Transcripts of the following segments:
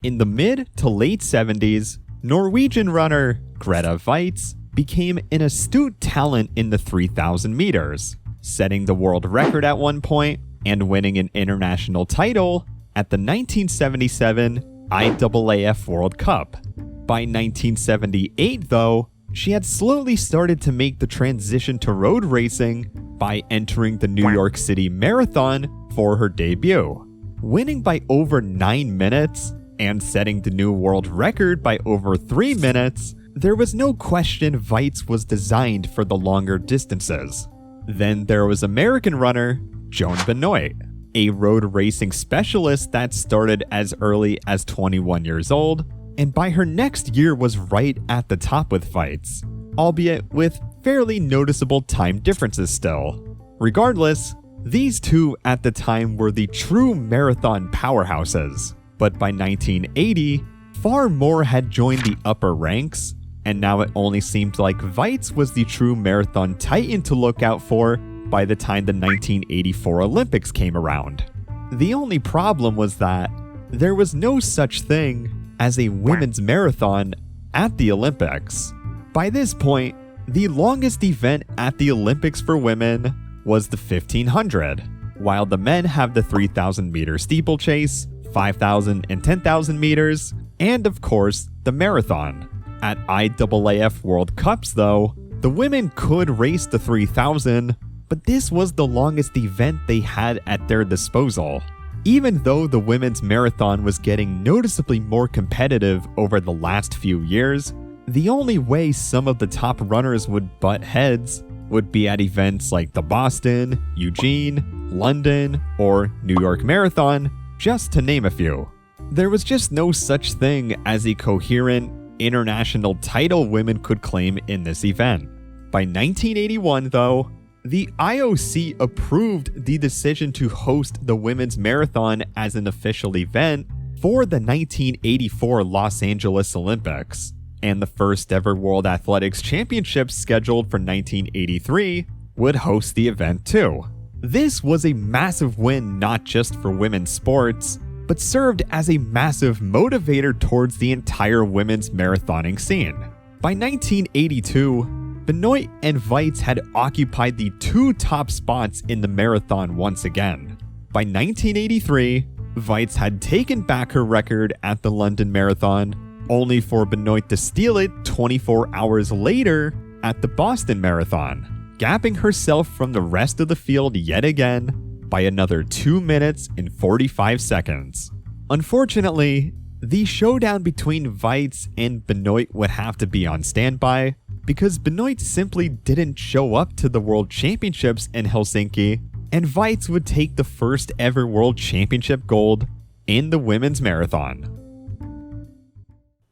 In the mid to late 70s, Norwegian runner Greta Weitz became an astute talent in the 3,000 meters, setting the world record at one point and winning an international title at the 1977 IAAF World Cup. By 1978, though, she had slowly started to make the transition to road racing by entering the New York City Marathon for her debut, winning by over 9 minutes and setting the new world record by over 3 minutes. There was no question Weitz was designed for the longer distances. Then there was American runner Joan Benoit, a road racing specialist that started as early as 21 years old, and by her next year was right at the top with Weitz, albeit with fairly noticeable time differences still. Regardless, these two at the time were the true marathon powerhouses, but by 1980, far more had joined the upper ranks, and now it only seemed like Weitz was the true marathon titan to look out for by the time the 1984 Olympics came around. The only problem was that there was no such thing as a women's marathon at the Olympics. By this point, the longest event at the Olympics for women was the 1500, while the men have the 3,000 meter steeplechase, 5,000 and 10,000 meters, and of course, the marathon. At IAAF World Cups though, the women could race the 3,000, but this was the longest event they had at their disposal. Even though the women's marathon was getting noticeably more competitive over the last few years, the only way some of the top runners would butt heads would be at events like the Boston, Eugene, London, or New York Marathon, just to name a few. There was just no such thing as a coherent international title women could claim in this event. By 1981, though, the IOC approved the decision to host the women's marathon as an official event for the 1984 Los Angeles Olympics, and the first ever World Athletics Championships scheduled for 1983 would host the event too. This was a massive win not just for women's sports, but served as a massive motivator towards the entire women's marathoning scene. By 1982, Benoit and Weitz had occupied the two top spots in the marathon once again. By 1983, Weitz had taken back her record at the London Marathon, only for Benoit to steal it 24 hours later at the Boston Marathon, gapping herself from the rest of the field yet again by another 2 minutes and 45 seconds. Unfortunately, the showdown between Weitz and Benoit would have to be on standby because Benoit simply didn't show up to the World Championships in Helsinki, and Weitz would take the first ever World Championship gold in the women's marathon.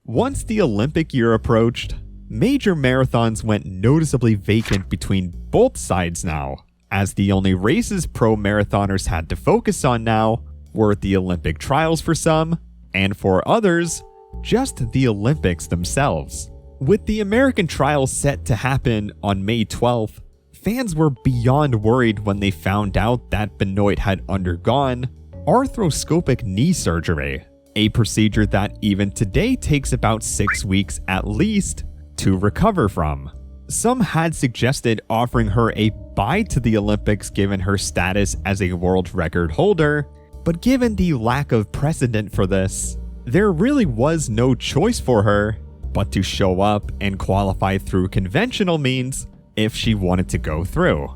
Once the Olympic year approached, major marathons went noticeably vacant between both sides now, as the only races pro marathoners had to focus on now were the Olympic trials for some, and for others, just the Olympics themselves. With the American trials set to happen on May 12th, fans were beyond worried when they found out that Benoit had undergone arthroscopic knee surgery, a procedure that even today takes about 6 weeks at least to recover from. Some had suggested offering her a bye to the Olympics given her status as a world record holder, but given the lack of precedent for this, there really was no choice for her but to show up and qualify through conventional means if she wanted to go through.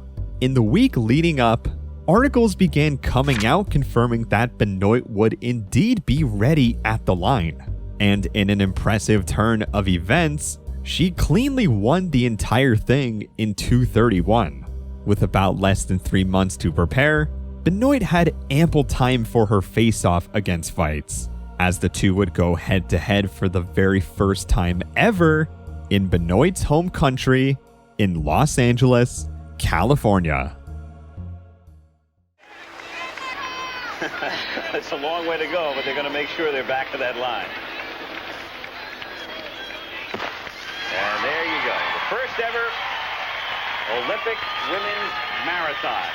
In the week leading up, articles began coming out confirming that Benoit would indeed be ready at the line, and in an impressive turn of events, she cleanly won the entire thing in 2:31. With about less than 3 months to prepare, Benoit had ample time for her face-off against Weitz, as the two would go head-to-head for the very first time ever in Benoit's home country in Los Angeles, California. It's a long way to go, but they're going to make sure they're back to that line. And there you go. The first ever Olympic women's marathon.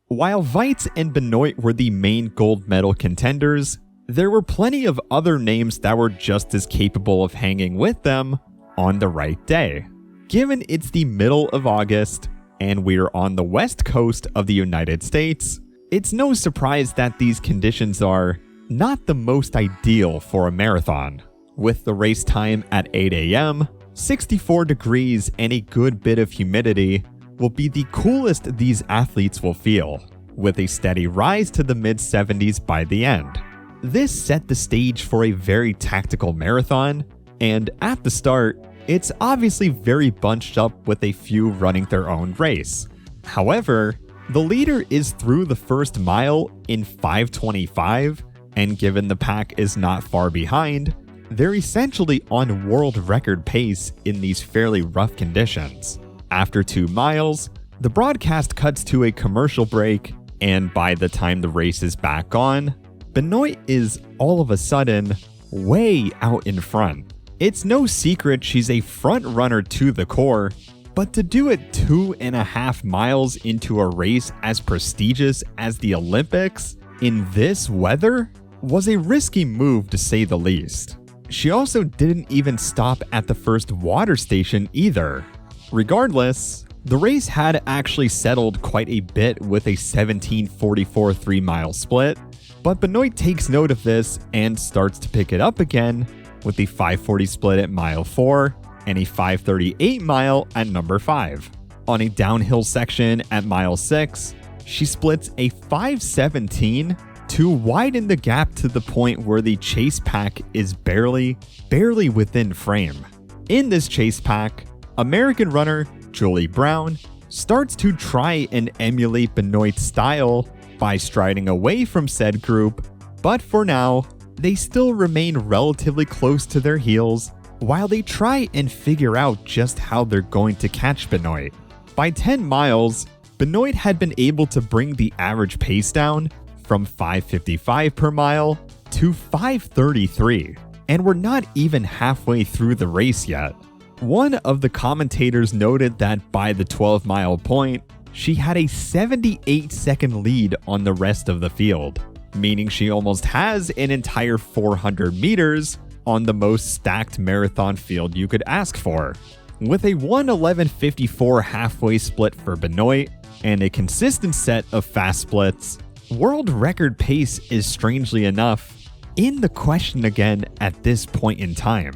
While Weitz and Benoit were the main gold medal contenders, there were plenty of other names that were just as capable of hanging with them on the right day. Given it's the middle of August and we're on the west coast of the United States, it's no surprise that these conditions are not the most ideal for a marathon. With the race time at 8 a.m., 64 degrees and a good bit of humidity will be the coolest these athletes will feel, with a steady rise to the mid-70s by the end. This set the stage for a very tactical marathon, and at the start, it's obviously very bunched up with a few running their own race. However, the leader is through the first mile in 5:25, and given the pack is not far behind, they're essentially on world record pace in these fairly rough conditions. After 2 miles, the broadcast cuts to a commercial break, and by the time the race is back on, Benoit is all of a sudden way out in front. It's no secret she's a front runner to the core, but to do it 2.5 miles into a race as prestigious as the Olympics in this weather was a risky move to say the least. She also didn't even stop at the first water station either. Regardless, the race had actually settled quite a bit with a 17:44 3-mile split, but Benoit takes note of this and starts to pick it up again with a 5:40 split at mile 4 and a 5:38 mile at number 5. On a downhill section at mile 6, she splits a 5:17 to widen the gap to the point where the chase pack is barely within frame. In this chase pack, American runner Julie Brown starts to try and emulate Benoit's style by striding away from said group, but for now, they still remain relatively close to their heels while they try and figure out just how they're going to catch Benoit. By 10 miles, Benoit had been able to bring the average pace down from 5:55 per mile to 5:33, and we're not even halfway through the race yet. One of the commentators noted that by the 12-mile point, she had a 78-second lead on the rest of the field, meaning she almost has an entire 400 meters on the most stacked marathon field you could ask for. With a 1:11.54 halfway split for Benoit and a consistent set of fast splits, world record pace is strangely enough in the question again at this point in time.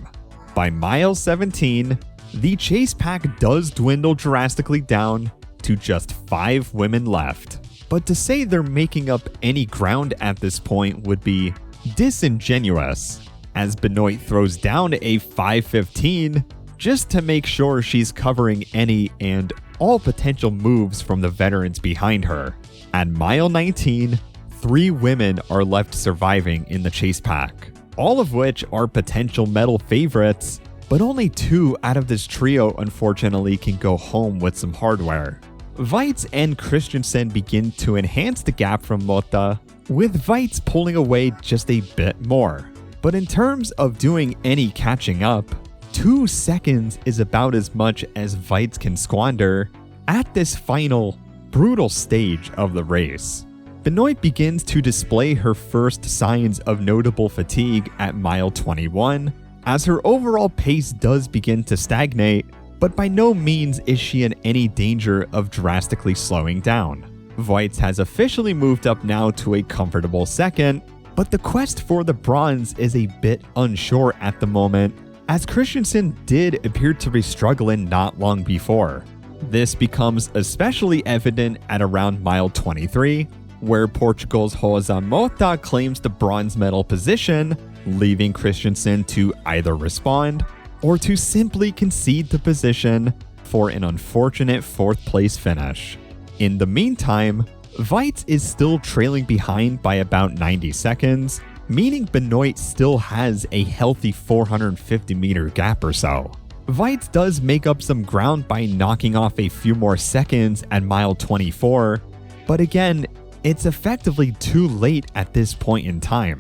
By mile 17, the chase pack does dwindle drastically down to just 5 women left. But to say they're making up any ground at this point would be disingenuous, as Benoit throws down a 5:15 just to make sure she's covering any and all potential moves from the veterans behind her. At mile 19, 3 women are left surviving in the chase pack, all of which are potential medal favorites, but only 2 out of this trio unfortunately can go home with some hardware. Weitz and Christensen begin to enhance the gap from Mota, with Weitz pulling away just a bit more. But in terms of doing any catching up, 2 seconds is about as much as Weitz can squander at this final, brutal stage of the race. Benoit begins to display her first signs of notable fatigue at mile 21, as her overall pace does begin to stagnate, but by no means is she in any danger of drastically slowing down. Weitz has officially moved up now to a comfortable second, but the quest for the bronze is a bit unsure at the moment, as Christensen did appear to be struggling not long before. This becomes especially evident at around mile 23, where Portugal's Rosa Mota claims the bronze medal position, leaving Christensen to either respond or to simply concede the position for an unfortunate 4th place finish. In the meantime, Weitz is still trailing behind by about 90 seconds, meaning Benoit still has a healthy 450 meter gap or so. Weitz does make up some ground by knocking off a few more seconds at mile 24, but again, it's effectively too late at this point in time.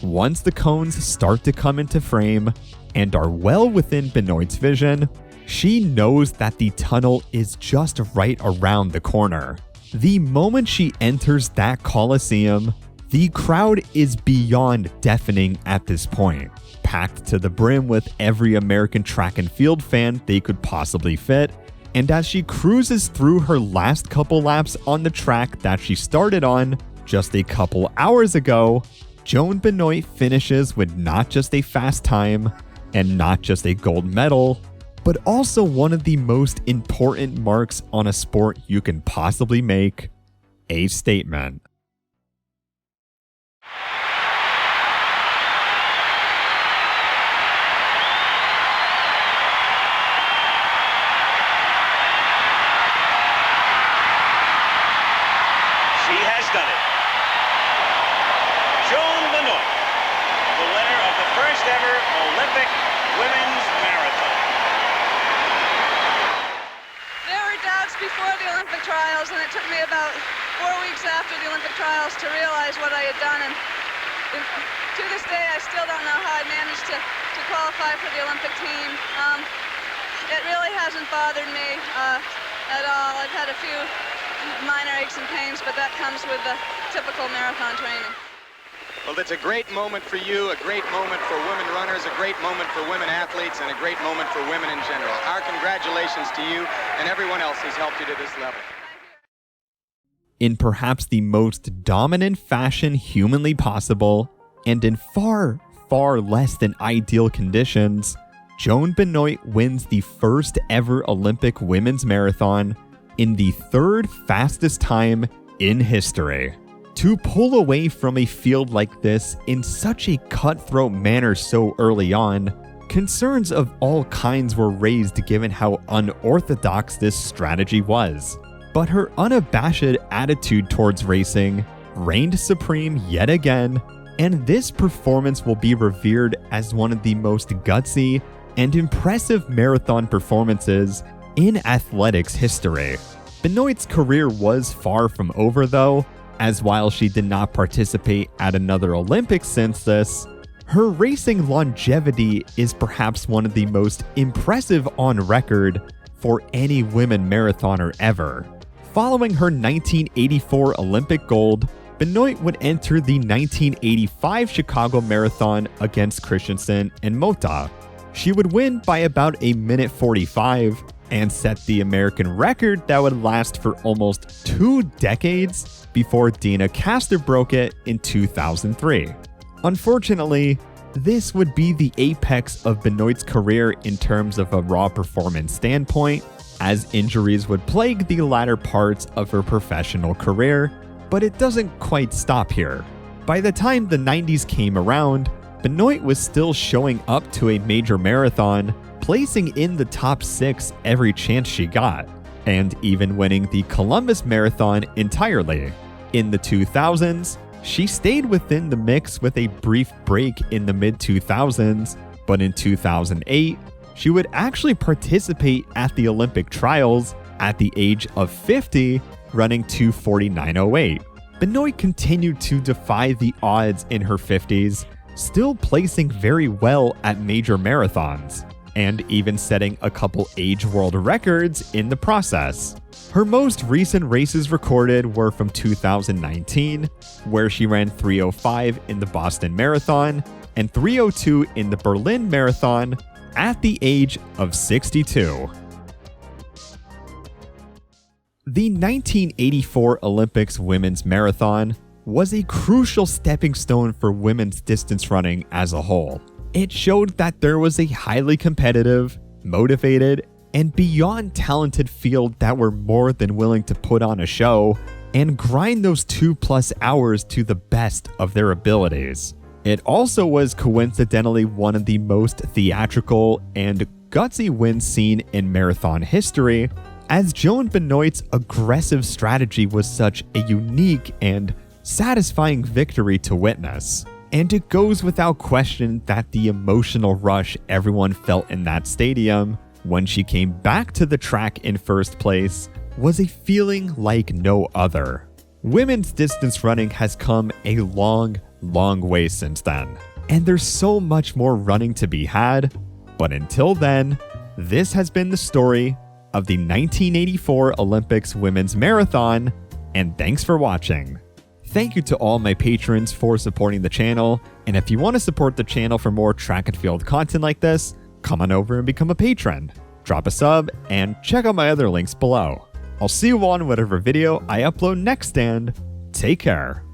Once the cones start to come into frame and are well within Benoit's vision, she knows that the tunnel is just right around the corner. The moment she enters that Coliseum, The crowd is beyond deafening at this point, packed to the brim with every American track and field fan they could possibly fit, and as she cruises through her last couple laps on the track that she started on just a couple hours ago, Joan Benoit finishes with not just a fast time and not just a gold medal, but also one of the most important marks on a sport you can possibly make, a statement. She has done it. Joan Benoit, the winner of the first ever Olympic women's marathon. There were doubts before the Olympic trials, and it took me about 4 weeks after the Olympic trials to realize what I had done. And to this day, I still don't know how I managed to qualify for the Olympic team. It really hasn't bothered me at all. I've had a few minor aches and pains, but that comes with the typical marathon training. Well, it's a great moment for you, a great moment for women runners, a great moment for women athletes, and a great moment for women in general. Our congratulations to you and everyone else who's helped you to this level. In perhaps the most dominant fashion humanly possible, and in far, far less than ideal conditions, Joan Benoit wins the first ever Olympic women's marathon in the third fastest time in history. To pull away from a field like this in such a cutthroat manner so early on, concerns of all kinds were raised given how unorthodox this strategy was. But her unabashed attitude towards racing reigned supreme yet again, and this performance will be revered as one of the most gutsy and impressive marathon performances in athletics history. Benoit's career was far from over though, as while she did not participate at another Olympics since this, her racing longevity is perhaps one of the most impressive on record for any women marathoner ever. Following her 1984 Olympic gold, Benoit would enter the 1985 Chicago Marathon against Christensen and Mota. She would win by about a minute 45 and set the American record that would last for almost 2 decades before Dina Castor broke it in 2003. Unfortunately, this would be the apex of Benoit's career in terms of a raw performance standpoint, as injuries would plague the latter parts of her professional career, but it doesn't quite stop here. By the time the 90s came around, Benoit was still showing up to a major marathon, placing in the top 6 every chance she got, and even winning the Columbus Marathon entirely. In the 2000s, she stayed within the mix with a brief break in the mid-2000s, but in 2008, she would actually participate at the Olympic trials at the age of 50, running 2:49.08. Benoit continued to defy the odds in her 50s, still placing very well at major marathons, and even setting a couple age world records in the process. Her most recent races recorded were from 2019, where she ran 3:05 in the Boston Marathon and 3:02 in the Berlin Marathon at the age of 62. The 1984 Olympics Women's Marathon was a crucial stepping stone for women's distance running as a whole. It showed that there was a highly competitive, motivated, and beyond talented field that were more than willing to put on a show and grind those 2+ hours to the best of their abilities. It also was coincidentally one of the most theatrical and gutsy wins seen in marathon history, as Joan Benoit's aggressive strategy was such a unique and satisfying victory to witness. And it goes without question that the emotional rush everyone felt in that stadium when she came back to the track in first place was a feeling like no other. Women's distance running has come a long way since then, and there's so much more running to be had, but until then, this has been the story of the 1984 Olympics Women's Marathon, and thanks for watching. Thank you to all my patrons for supporting the channel, and if you want to support the channel for more track and field content like this, come on over and become a patron. Drop a sub, and check out my other links below. I'll see you on whatever video I upload next, and take care.